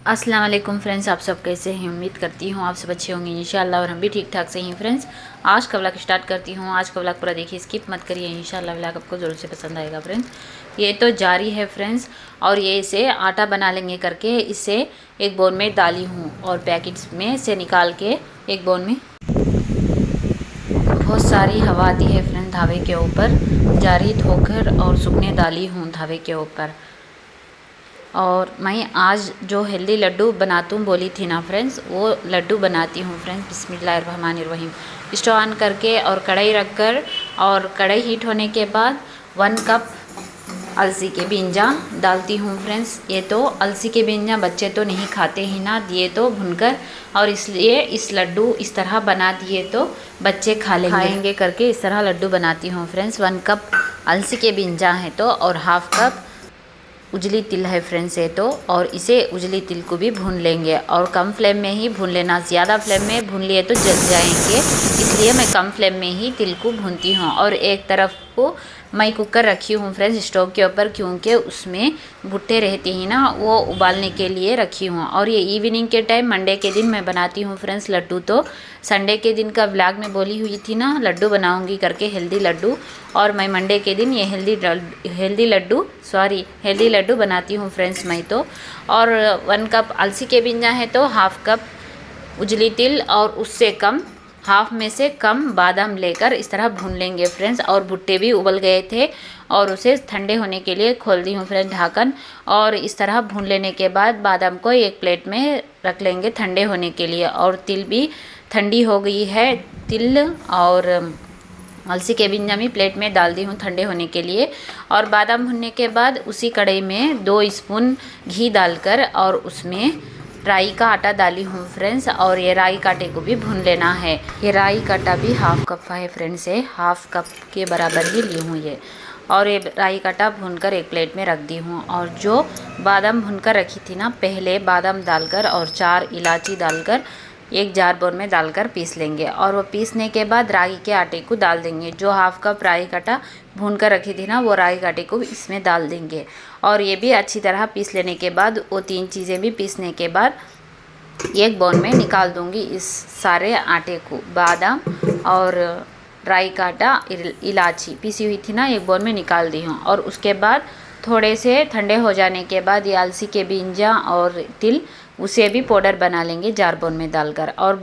अस्सलाम वालेकुम फ्रेंड्स, आप सब कैसे हैं। उम्मीद करती हूँ आप सब अच्छे होंगे इंशाल्लाह, और हम भी ठीक ठाक से हैं फ्रेंड्स। आज का व्लॉग स्टार्ट करती हूँ। आज का व्लॉग पूरा देखिए, स्किप मत करिए, इंशाल्लाह व्लॉग आपको ज़रूर से पसंद आएगा फ्रेंड्स। ये तो जारी है फ्रेंड्स, और ये इसे आटा बना लेंगे करके इसे एक बोल में डाली हूँ और पैकेट्स में से निकाल के एक बोल में। बहुत सारी हवा आती है फ्रेंड्स धावे के ऊपर, जारी धोकर और सूखने डाली हूँ धावे के ऊपर। और मैं आज जो हेल्दी लड्डू बनाती हूँ बोली थी ना फ्रेंड्स, वो लड्डू बनाती हूँ फ्रेंड्स। बिस्मिल्लाहिर्रहमानिर्रहीम। स्टोव ऑन करके और कढ़ाई रखकर, और कढ़ाई हीट होने के बाद 1 कप अलसी के बींजा डालती हूँ फ्रेंड्स। ये तो अलसी के बींजा बच्चे तो नहीं खाते ही ना, दिए तो भुनकर, और इसलिए इस लड्डू इस तरह बना दिए तो बच्चे खाएंगे करके इस तरह लड्डू बनाती हूँ फ्रेंड्स। 1 कप अलसी के बींजा है तो, और हाफ कप उजली तिल है फ्रेंड्स ये तो, और इसे उजली तिल को भी भून लेंगे, और कम फ्लेम में ही भून लेना। ज़्यादा फ्लेम में भून लिए तो जल जाएंगे, इसलिए मैं कम फ्लेम में ही तिल को भूनती हूँ। और एक तरफ को मैं कुकर रखी हूँ फ्रेंड्स स्टोव के ऊपर, क्योंकि उसमें भुट्टे रहते हैं ना, वो उबालने के लिए रखी हूँ। और ये इवनिंग के टाइम मंडे के दिन मैं बनाती हूँ फ्रेंड्स लड्डू। तो संडे के दिन का व्लॉग में बोली हुई थी ना लड्डू बनाऊंगी करके, हेल्दी लड्डू, और मैं मंडे के दिन ये हेल्दी लड्डू बनाती हूँ फ्रेंड्स मैं तो। और 1 कप अलसी के बींजा है तो हाफ कप उजली तिल, और उससे कम हाफ में से कम बादाम लेकर इस तरह भून लेंगे फ्रेंड्स। और भुट्टे भी उबल गए थे, और उसे ठंडे होने के लिए खोल दी हूँ फ्रेंड्स ढक्कन। और इस तरह भून लेने के बाद बादाम को एक प्लेट में रख लेंगे ठंडे होने के लिए। और तिल भी ठंडी हो गई है, तिल और अलसी के बींजा भी प्लेट में डाल दी हूँ ठंडे होने के लिए। और बादाम भुनने के बाद उसी कढ़ाई में 2 स्पून घी डालकर, और उसमें राई का आटा डाली हूँ फ्रेंड्स। और ये राई का आटे को भी भून लेना है। ये राई का आटा भी हाफ कप है फ्रेंड्स, ये हाफ कप के बराबर ही ली हूँ ये। और ये राई का आटा भूनकर एक प्लेट में रख दी हूँ। और जो बादाम भूनकर रखी थी ना, पहले बादाम डालकर और 4 इलायची डालकर एक जार बोर में डालकर पीस लेंगे। और वो पीसने के बाद रागी के आटे को डाल देंगे। जो हाफ कप राई का आटा भून कर रखी थी ना, वो रागी के आटे को इसमें डाल देंगे। और ये भी अच्छी तरह पीस लेने के बाद, वो 3 चीज़ें भी पीसने के बाद एक बाउल में निकाल दूंगी इस सारे आटे को। बादाम और राई का आटा, इलायची पीसी हुई थी ना, एक बाउल में निकाल दी हूँ। और उसके बाद थोड़े से ठंडे हो जाने के बाद ये अलसी के बींजा और तिल, उसे भी पाउडर बना लेंगे जार बोन में डालकर। और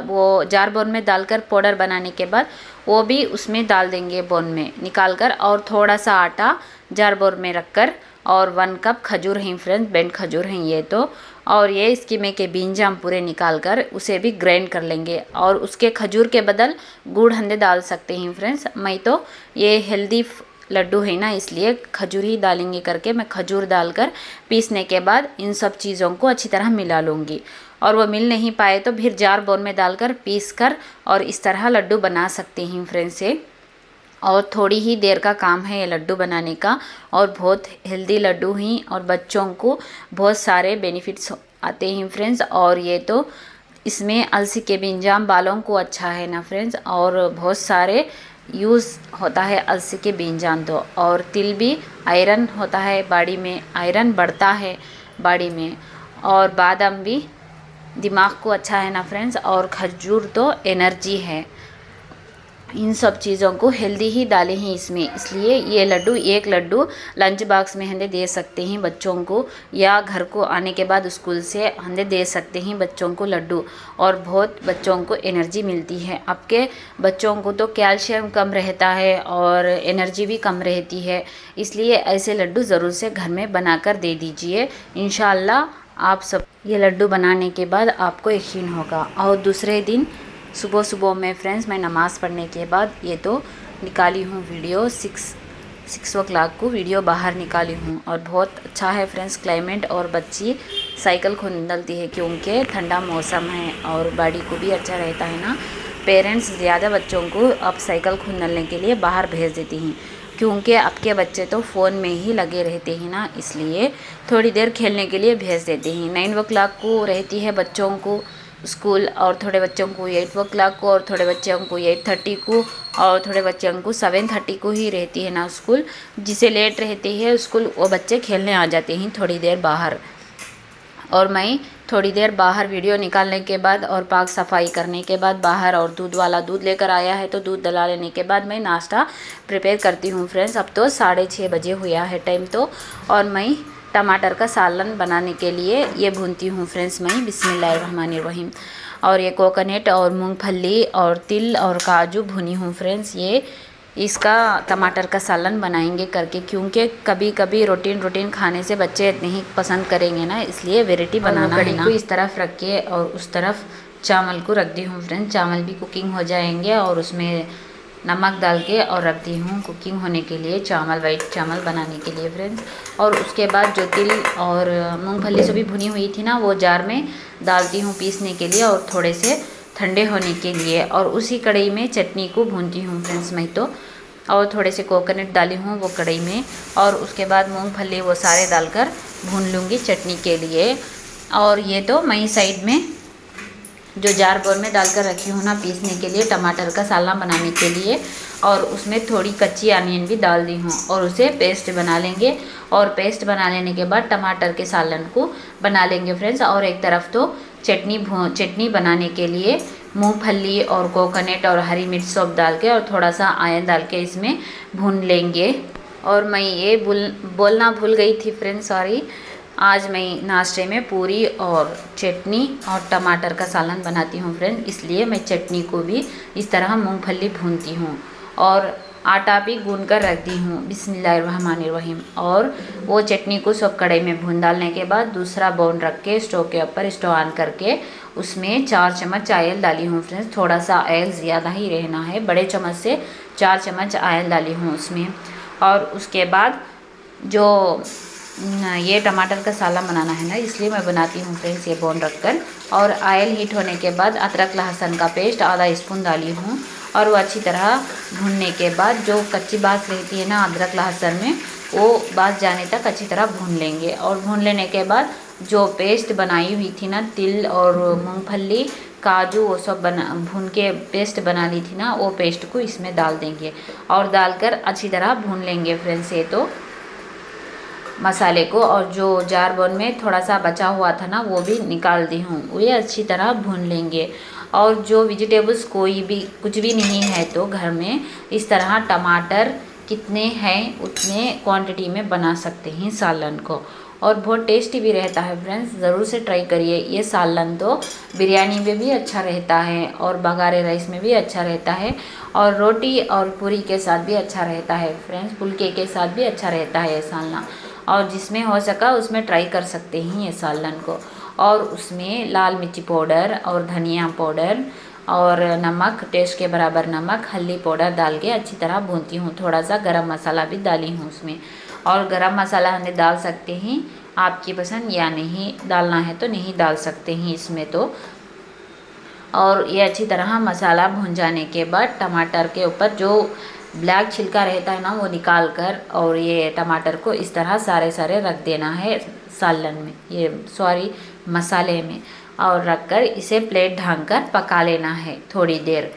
वो जार बोन में डालकर पाउडर बनाने के बाद वो भी उसमें डाल देंगे बोन में निकाल कर। और थोड़ा सा आटा जार बोन में रखकर, और 1 कप खजूर हैं फ्रेंड्स, बेंड खजूर हैं ये तो। और ये इसकी में के बींजा हम पूरे निकाल कर उसे भी ग्राइंड कर लेंगे। और उसके खजूर के बदल गुड़ हंदे डाल सकते हैं फ्रेंड्स। मैं तो ये हेल्दी लड्डू है ना, इसलिए खजूर ही डालेंगे करके मैं खजूर डालकर पीसने के बाद इन सब चीज़ों को अच्छी तरह मिला लूँगी। और वो मिल नहीं पाए तो फिर जार बोन में डालकर पीस कर और इस तरह लड्डू बना सकते हैं फ्रेंड्स ये। और थोड़ी ही देर का काम है ये लड्डू बनाने का, और बहुत हेल्दी लड्डू हैं, और बच्चों को बहुत सारे बेनिफिट्स आते हैं फ्रेंड्स। और ये तो इसमें अलसी के बींजाम बालों को अच्छा है ना फ्रेंड्स, और बहुत सारे यूज़ होता है अलसी के बींजान तो। और तिल भी आयरन होता है बॉडी में, आयरन बढ़ता है बॉडी में। और बादाम भी दिमाग को अच्छा है ना फ्रेंड्स, और खजूर तो एनर्जी है। इन सब चीज़ों को हेल्दी ही डाले हैं इसमें, इसलिए ये लड्डू एक लड्डू लंच बॉक्स में हमें दे सकते हैं बच्चों को, या घर को आने के बाद स्कूल से हमें दे सकते हैं बच्चों को लड्डू। और बहुत बच्चों को एनर्जी मिलती है। आपके बच्चों को तो कैल्शियम कम रहता है और एनर्जी भी कम रहती है, इसलिए ऐसे लड्डू ज़रूर से घर में बनाकर दे दीजिए। इंशाल्लाह आप सब ये लड्डू बनाने के बाद आपको यकीन होगा। और दूसरे दिन सुबह सुबह में फ्रेंड्स मैं नमाज़ पढ़ने के बाद ये तो निकाली हूँ वीडियो, 6 o'clock को वीडियो बाहर निकाली हूँ। और बहुत अच्छा है फ्रेंड्स क्लाइमेट, और बच्ची साइकिल खुंदलती है क्योंकि ठंडा मौसम है, और बॉडी को भी अच्छा रहता है ना। पेरेंट्स ज़्यादा बच्चों को अब साइकिल खुंदलने के लिए बाहर भेज देती हैं, क्योंकि आपके बच्चे तो फ़ोन में ही लगे रहते हैं ना, इसलिए थोड़ी देर खेलने के लिए भेज देते हैं। 9 o'clock को रहती है बच्चों को स्कूल, और थोड़े बच्चों को 8 o'clock को, और थोड़े बच्चों को 8:30 को, और थोड़े बच्चों को 7:30 को ही रहती है ना स्कूल। जिसे लेट रहती है स्कूल, वो बच्चे खेलने आ जाते हैं थोड़ी देर बाहर। और मैं थोड़ी देर बाहर वीडियो निकालने के बाद और पाक सफाई करने के बाद बाहर और दूध वाला दूध लेकर आया है तो दूध डला लेने के बाद मैं नाश्ता प्रिपेयर करती हूँ फ्रेंड्स। अब तो 6:30 बजे हुआ है टाइम तो, और मैं टमाटर का सालन बनाने के लिए ये भूनती हूँ फ्रेंड्स मैं। बिस्मिल्लाहिर्रहमानिर्रहीम। और ये कोकोनट और मूंगफली और तिल और काजू भुनी हूँ फ्रेंड्स। ये इसका टमाटर का सालन बनाएंगे करके, क्योंकि कभी कभी रूटीन खाने से बच्चे नहीं पसंद करेंगे ना, इसलिए वेराइटी बनाना है ना। को इस तरफ रख के और उस तरफ चावल को रख दी हूँ फ्रेंड्स। चावल भी कुकिंग हो जाएंगे और उसमें नमक डाल के और रख दी हूँ कुकिंग होने के लिए, चावल वाइट चावल बनाने के लिए फ्रेंड्स। और उसके बाद जो तिल और मूंगफली से भी भुनी हुई थी ना, वो जार में डालती हूँ पीसने के लिए और थोड़े से ठंडे होने के लिए। और उसी कढ़ाई में चटनी को भूनती हूँ फ्रेंड्स मैं तो, और थोड़े से कोकोनट डाली हूँ वो कढ़ाई में, और उसके बाद मूंगफली वो सारे डालकर भून लूँगी चटनी के लिए। और ये तो मैं साइड में जो जार बोल में डालकर रखी हूँ ना पीसने के लिए टमाटर का सालन बनाने के लिए, और उसमें थोड़ी कच्ची अनियन भी डाल दी हूँ और उसे पेस्ट बना लेंगे। और पेस्ट बना लेने के बाद टमाटर के सालन को बना लेंगे फ्रेंड्स। और एक तरफ तो चटनी बनाने के लिए मूंगफली और कोकोनट और हरी मिर्च सब डाल के और थोड़ा सा आयन डाल के इसमें भून लेंगे। और मैं ये बोलना भूल गई थी फ्रेंड्स, सॉरी। आज मैं नाश्ते में पूरी और चटनी और टमाटर का सालन बनाती हूँ फ्रेंड, इसलिए मैं चटनी को भी इस तरह मूंगफली भूनती हूँ और आटा भी गूंद कर रख दी हूँ। बिस्मिल्लाहिर्रहमानिर्रहीम। और वो चटनी को सब कढ़ाई में भून डालने के बाद दूसरा बाउल रख के स्टोव के ऊपर स्टोव ऑन करके उसमें 4 चम्मच ऑयल डाली हूँ फ्रेंड्स। थोड़ा सा ऑयल ज़्यादा ही रहना है, बड़े चम्मच से 4 चम्मच ऑयल डाली हूँ उसमें। और उसके बाद जो ये टमाटर का सालन बनाना है ना, इसलिए मैं बनाती हूँ फ्रेंड्स ये बोन रखकर। और ऑयल हीट होने के बाद अदरक लहसुन का पेस्ट आधा स्पून डाली हूँ और वो अच्छी तरह भूनने के बाद जो कच्ची बास रहती है ना अदरक लहसुन में, वो बास जाने तक अच्छी तरह भून लेंगे। और भून लेने के बाद जो पेस्ट बनाई हुई थी ना, तिल और मूंगफली काजू वो सब भून के पेस्ट बना ली थी ना, वो पेस्ट को इसमें डाल देंगे और डालकर अच्छी तरह भून लेंगे फ्रेंड्स ये तो मसाले को। और जो जार बोन में थोड़ा सा बचा हुआ था ना, वो भी निकाल दी हूँ, वो ये अच्छी तरह भून लेंगे। और जो वेजिटेबल्स कोई भी कुछ भी नहीं है तो घर में इस तरह टमाटर कितने हैं उतने क्वांटिटी में बना सकते हैं सालन को, और बहुत टेस्टी भी रहता है फ्रेंड्स। ज़रूर से ट्राई करिए ये सालन तो बिरयानी में भी अच्छा रहता है और बघारे राइस में भी अच्छा रहता है और रोटी और पूरी के साथ भी अच्छा रहता है फ्रेंड्स, फुलके के साथ भी अच्छा रहता है ये सालन। और जिसमें हो सका उसमें ट्राई कर सकते हैं ये सालन को। और उसमें लाल मिर्ची पाउडर और धनिया पाउडर और नमक टेस्ट के बराबर नमक, हल्दी पाउडर डाल के अच्छी तरह भूनती हूँ। थोड़ा सा गरम मसाला भी डाली हूँ उसमें, और गरम मसाला हमें डाल सकते हैं आपकी पसंद, या नहीं डालना है तो नहीं डाल सकते हैं इसमें तो। और ये अच्छी तरह मसाला भून जाने के बाद टमाटर के ऊपर जो ब्लैक छिलका रहता है ना, वो निकाल कर और ये टमाटर को इस तरह सारे रख देना है सालन में, ये सॉरी मसाले में, और रख कर इसे प्लेट ढक कर पका लेना है थोड़ी देर।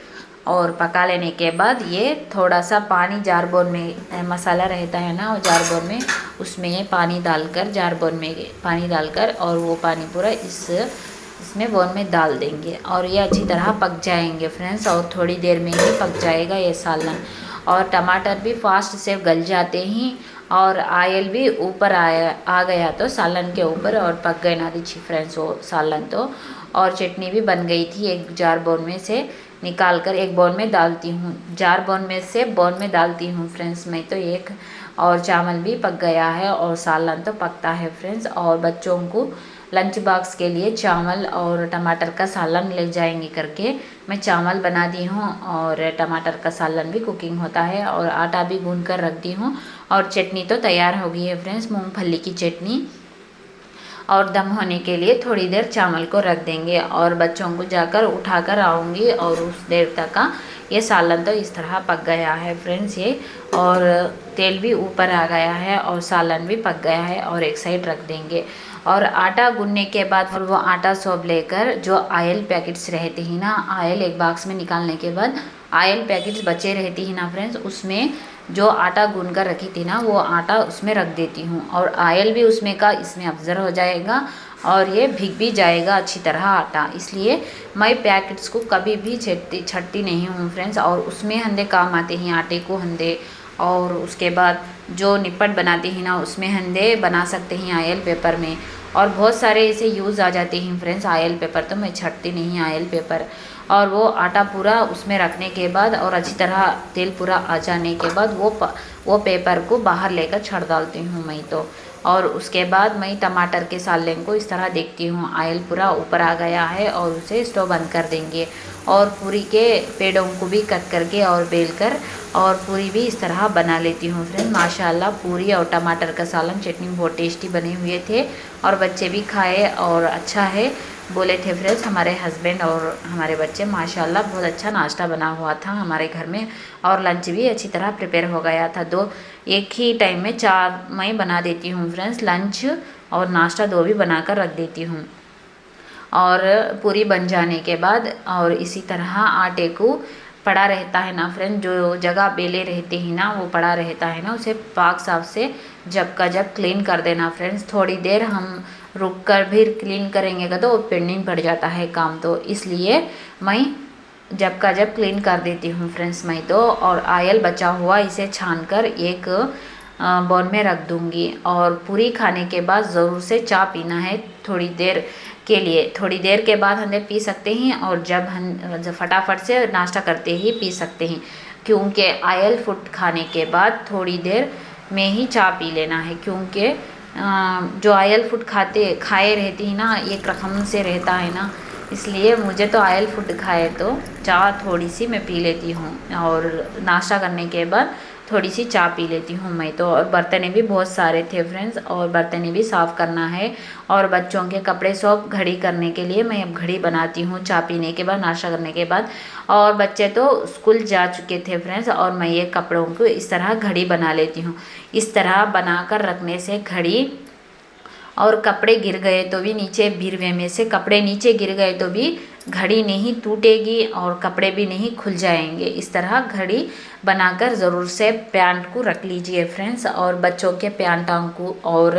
और पका लेने के बाद ये थोड़ा सा पानी जार बोन में मसाला रहता है ना, वो जार बोन में उसमें पानी डालकर जार बोन में पानी डालकर और वो पानी पूरा इसमें बोन में डाल देंगे और ये अच्छी तरह पक जाएंगे फ्रेंड्स। और थोड़ी देर में ही पक जाएगा ये सालन। और टमाटर भी फास्ट से गल जाते हैं और ऑयल भी ऊपर आ गया तो सालन के ऊपर और पक गए ना दीजिए फ्रेंड्स वो सालन तो। और चटनी भी बन गई थी, एक जार बोन में से निकाल कर एक बोन में डालती हूँ, जार बोन में से बोन में डालती हूँ फ्रेंड्स मैं तो एक। और चावल भी पक गया है और सालन तो पकता है फ्रेंड्स। और बच्चों को लंच बॉक्स के लिए चावल और टमाटर का सालन ले जाएंगे करके मैं चावल बना दी हूँ और टमाटर का सालन भी कुकिंग होता है और आटा भी गूंद कर रख दी हूँ। और चटनी तो तैयार हो गई है फ्रेंड्स, मूंगफली की चटनी। और दम होने के लिए थोड़ी देर चावल को रख देंगे और बच्चों को जाकर उठा कर आऊँगी और उस देर तक का ये सालन तो इस तरह पक गया है फ्रेंड्स ये। और तेल भी ऊपर आ गया है और सालन भी पक गया है और एक साइड रख देंगे। और आटा गूंदने के बाद और वो आटा सब लेकर जो ऑयल पैकेट्स रहते हैं ना, ऑयल एक बॉक्स में निकालने के बाद ऑयल पैकेट्स बचे रहती हैं ना फ्रेंड्स, उसमें जो आटा गूंद कर रखी थी ना वो आटा उसमें रख देती हूँ और ऑयल भी उसमें का इसमें अब्जर्व हो जाएगा और ये भीग भी जाएगा अच्छी तरह आटा। इसलिए मैं पैकेट्स को कभी भी छटती नहीं हूँ फ्रेंड्स। और उसमें हंदे काम आते हैं आटे को हंदे, और उसके बाद जो निपट बनाते हैं ना उसमें हंदे बना सकते हैं ऑयल पेपर में। और बहुत सारे ऐसे यूज़ आ जाते हैं फ्रेंड्स ऑयल पेपर, तो मैं छटती नहीं ऑयल पेपर। और वो आटा पूरा उसमें रखने के बाद और अच्छी तरह तेल पूरा आ जाने के बाद वो पेपर को बाहर लेकर छड़ डालती हूँ मैं तो। और उसके बाद मैं टमाटर के सालन को इस तरह देखती हूँ ऑयल पूरा ऊपर आ गया है, और उसे स्टोव बंद कर देंगे। और पूरी के पेड़ों को भी कट करके और बेल कर और पूरी भी इस तरह बना लेती हूँ फ्रेंड। माशाल्लाह पूरी और टमाटर का सालन चटनी बहुत टेस्टी बने हुए थे, और बच्चे भी खाए और अच्छा है बोले थे फ्रेंड्स हमारे हस्बैंड और हमारे बच्चे। माशाल्लाह बहुत अच्छा नाश्ता बना हुआ था हमारे घर में, और लंच भी अच्छी तरह प्रिपेयर हो गया था। एक ही टाइम में 4 मैं बना देती हूँ फ्रेंड्स, लंच और नाश्ता 2 भी बनाकर रख देती हूँ। और पूरी बन जाने के बाद और इसी तरह आटे को पड़ा रहता है ना फ्रेंड, जो जगह बेले रहते हैं ना वो पड़ा रहता है ना, उसे पाक साफ से जब का जब क्लीन कर देना फ्रेंड्स। थोड़ी देर हम रुक कर भी क्लीन करेंगे तो पेंडिंग पड़ जाता है काम, तो इसलिए मैं जब का जब क्लीन कर देती हूँ फ्रेंड्स मैं तो। और ऑयल बचा हुआ इसे छान कर एक बाउल में रख दूँगी। और पूरी खाने के बाद ज़रूर से चाय पीना है थोड़ी देर के लिए, थोड़ी देर के बाद हमें पी सकते हैं, और जब फटाफट से नाश्ता करते ही पी सकते हैं, क्योंकि ऑयल फूड खाने के बाद थोड़ी देर में ही चाय पी लेना है। क्योंकि जो ऑयल फूड खाए रहती है ना एक रकम से रहता है ना, इसलिए मुझे तो ऑयल फूड खाए तो चाय थोड़ी सी मैं पी लेती हूँ, और नाश्ता करने के बाद थोड़ी सी चाय पी लेती हूँ मैं तो। और बर्तन भी बहुत सारे थे फ्रेंड्स, और बर्तन भी साफ़ करना है, और बच्चों के कपड़े सब घड़ी करने के लिए मैं अब घड़ी बनाती हूँ चाय पीने के बाद, नाश्ता करने के बाद। और बच्चे तो स्कूल जा चुके थे फ्रेंड्स, और मैं ये कपड़ों को इस तरह घड़ी बना लेती हूँ। इस तरह बनाकर रखने से घड़ी, और कपड़े गिर गए तो भी नीचे भिरवे में से कपड़े नीचे गिर गए तो भी घड़ी नहीं टूटेगी और कपड़े भी नहीं खुल जाएंगे। इस तरह घड़ी बनाकर ज़रूर से पैंट को रख लीजिए फ्रेंड्स। और बच्चों के पैंटों को और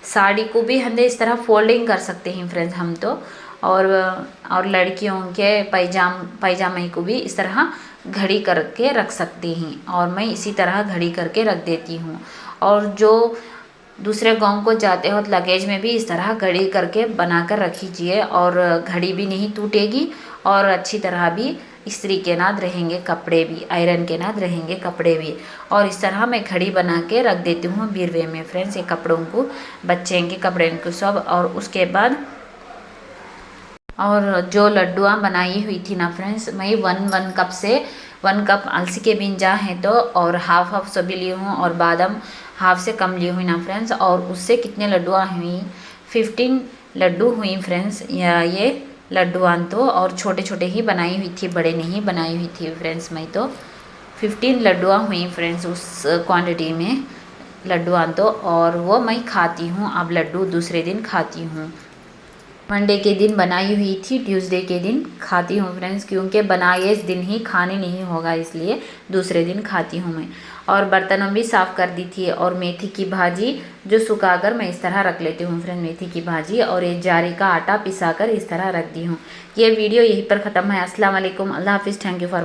साड़ी को भी हम इस तरह फोल्डिंग कर सकते हैं फ्रेंड्स हम तो। और लड़कियों के पैजामे को भी इस तरह घड़ी करके रख सकते हैं, और मैं इसी तरह घड़ी करके रख देती हूँ। और जो दूसरे गांव को जाते हो तो लगेज में भी इस तरह घड़ी करके बना कर रखीजिए, और घड़ी भी नहीं टूटेगी, और अच्छी तरह भी इस्त्री के नाद रहेंगे कपड़े भी, आयरन के नाद रहेंगे कपड़े भी। और इस तरह मैं घड़ी बना के रख देती हूँ बीरवे में फ्रेंड्स, ये कपड़ों को, बच्चे के कपड़े को सब। और उसके बाद और जो लड्डुआ बनाई हुई थी ना फ्रेंड्स, मैं 1 कप अलसी के बीजा हैं तो, और हाफ सभी ली हूँ, और बादाम हाफ से कम ली हुई ना फ्रेंड्स। और उससे कितने लड्डुआ हुई, 15 लड्डू हुई फ्रेंड्स ये लड्डुआन तो। और छोटे छोटे ही बनाई हुई थी, बड़े नहीं बनाई हुई थी फ्रेंड्स मैं तो। 15 लड्डुआ हुई फ्रेंड्स उस क्वांटिटी में लड्डुआन तो। और वो मैं खाती हूँ अब लड्डू दूसरे दिन खाती हूँ। मंडे के दिन बनाई हुई थी, ट्यूसडे के दिन खाती हूँ फ्रेंड्स, क्योंकि बनाए इस दिन ही खाने नहीं होगा इसलिए दूसरे दिन खाती हूँ मैं। और बर्तनों भी साफ़ कर दी थी। और मेथी की भाजी जो सुखाकर मैं इस तरह रख लेती हूँ फ्रेंड, मेथी की भाजी, और एक जारी का आटा पिसाकर इस तरह रख दी हूँ। ये वीडियो यहीं पर ख़त्म है। अस्सलाम वालेकुम, अल्लाह हाफिज़, थैंक यू फॉर